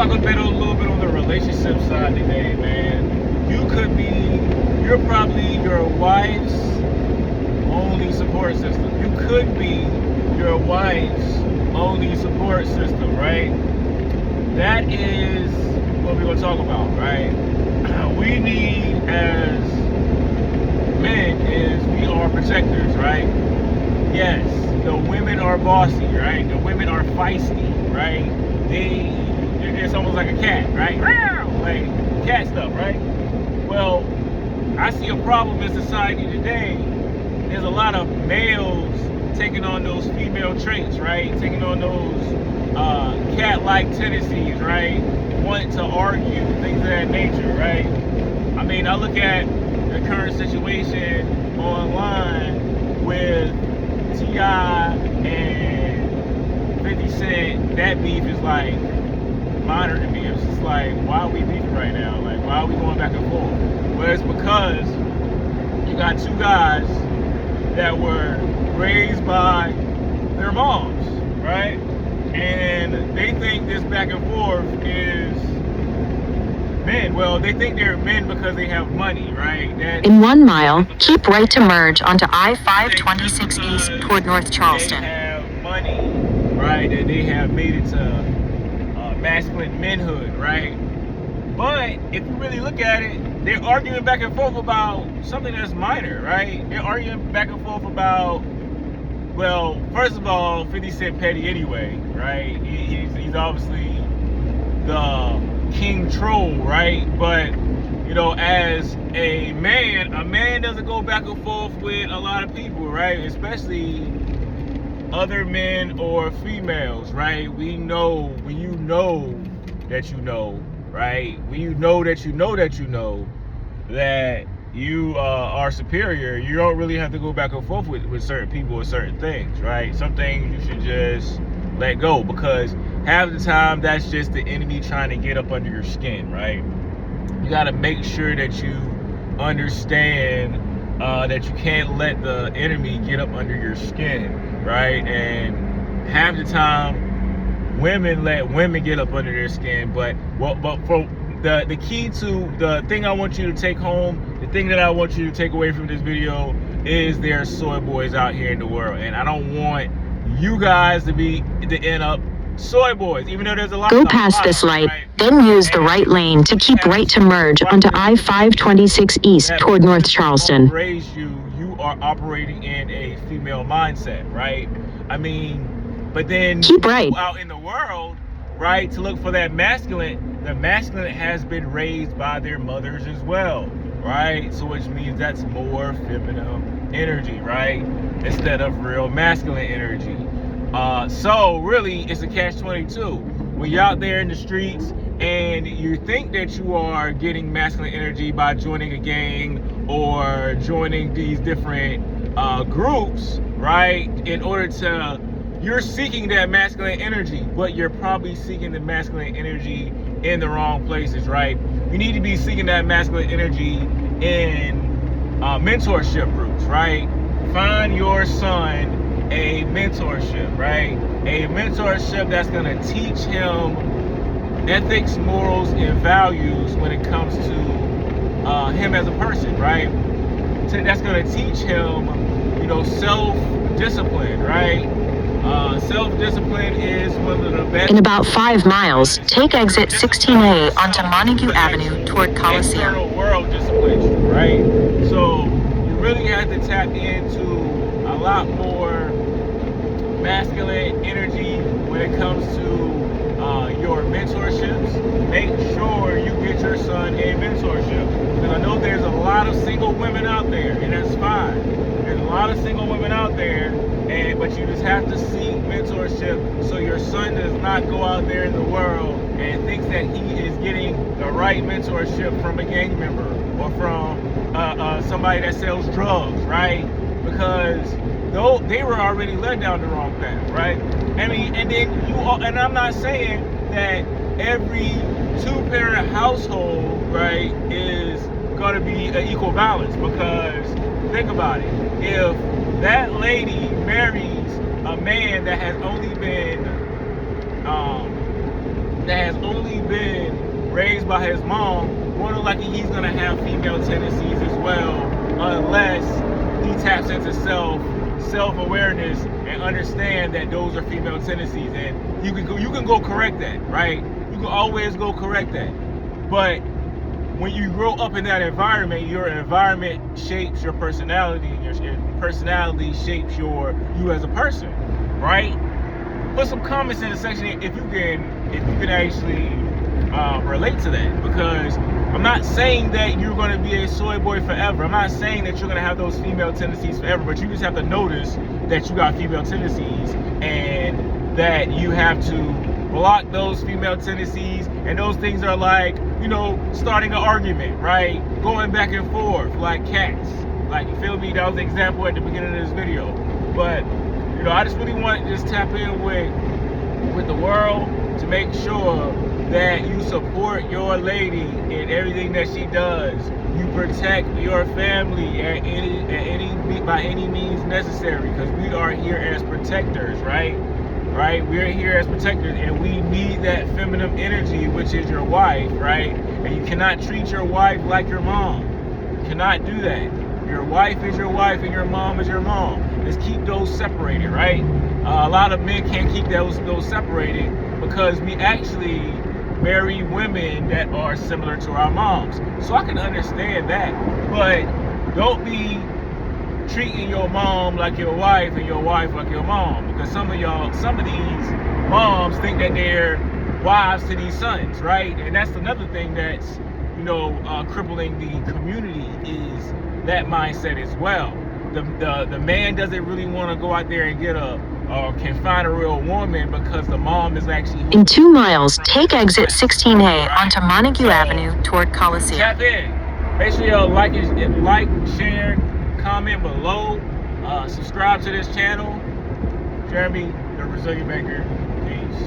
talk a little bit on the relationship side today, man. You're probably your wife's only support system. You could be your wife's only support system, right? That is what we're gonna talk about, right? We need, as men, is we are protectors, right? Yes, the women are bossy, right? The women are feisty, right? It's almost like a cat, right? Like cat stuff, right? Well, I see a problem in society today. There's a lot of males taking on those female traits, right? Taking on those cat-like tendencies, right? Wanting to argue, things of that nature, right? I mean, I look at the current situation online with T.I. and 50 Cent. That beef is like minor to me. It's just like, why are we beefing right now? Like, why are we going back and forth? Well, it's because you got two guys that were raised by their moms, right? And they think this back and forth is men. Well, they think they're men because they have money, right? In 1 mile, keep right to merge onto I-526 East toward North Charleston. They have money, right? And they have made it to masculine manhood, right? But if you really look at it, they're arguing back and forth about something that's minor, right? They're arguing back and forth about, well, first of all, 50 Cent petty anyway, right? He's obviously the king troll, right? But, you know, as a man doesn't go back and forth with a lot of people, right? Especially other men or females, right? We know when you know that you know, right? When you know that you know that you know that you are superior, you don't really have to go back and forth with certain people or certain things, right? Some things you should just let go, because half the time that's just the enemy trying to get up under your skin, right? You got to make sure that you understand that you can't let the enemy get up under your skin, right? And half the time women let women get up under their skin. But for the key to the thing I want you to take home, the thing that I want you to take away from this video, is there are soy boys out here in the world, and I don't want you guys to end up soy boys, even though there's a lot. Go past this light, right? Then use the right lane to keep right to merge onto I-526 East toward North Charleston. Raise you are operating in a female mindset, right? I mean, but then keep right out in the world, right, to look for that masculine. The masculine has been raised by their mothers as well, right? So which means that's more feminine energy, right? Instead of real masculine energy. So really, it's a catch-22. When you're out there in the streets and you think that you are getting masculine energy by joining a gang or joining these different groups, right? You're seeking that masculine energy, but you're probably seeking the masculine energy in the wrong places, right? You need to be seeking that masculine energy in mentorship groups, right? Find your son a mentorship, right? A mentorship that's gonna teach him ethics, morals, and values when it comes to him as a person, right? So that's gonna teach him, you know, self-discipline, right? Self-discipline is one of the best. In about 5 miles, take exit 16A onto Montague Avenue toward Coliseum. External world disciplines you, right? So you really have to tap into a lot more masculine energy when it comes to your mentorships. Make sure you get your son a mentorship, because I know there's a lot of single women out there, and that's fine. There's a lot of single women out there, but you just have to seek mentorship so your son does not go out there in the world and thinks that he is getting the right mentorship from a gang member or from somebody that sells drugs, right? Because they were already led down the wrong path, right? I mean, and I'm not saying that every two-parent household, right, is going to be an equal balance, because think about it. If that lady marries a man that has only been that has only been raised by his mom, more than likely he's gonna have female tendencies as well, unless he taps into self-awareness and understand that those are female tendencies. And you can go correct that, right? You can always go correct that. But when you grow up in that environment, your environment shapes your personality, and your personality shapes you as a person, right? Put some comments in the section if you can actually relate to that, because I'm not saying that you're going to be a soy boy forever. I'm not saying that you're going to have those female tendencies forever, but you just have to notice that you got female tendencies and that you have to block those female tendencies. And those things are like, you know, starting an argument, right? Going back and forth like cats. Like, you feel me? That was the example at the beginning of this video. But, you know, I just really want to just tap in with the world to make sure that you support your lady in everything that she does. You protect your family by any means necessary, because we are here as protectors, right? Right? We're here as protectors, and we need that feminine energy, which is your wife, right? And you cannot treat your wife like your mom. You cannot do that. Your wife is your wife, and your mom is your mom. Let's keep those separated, right? A lot of men can't keep those separated because we actually marry women that are similar to our moms. So I can understand that, but don't be treating your mom like your wife and your wife like your mom, because some of these moms think that they're wives to these sons, right? And that's another thing that's, you know, crippling the community, is that mindset as well. The man doesn't really want to go out there and get can find a real woman, because the mom is actually... In 2 miles, take exit 16A onto Montague Avenue toward Coliseum. Tap in. Make sure you like, share, comment below. Subscribe to this channel. Jeremy, the Resilient Banker. Peace.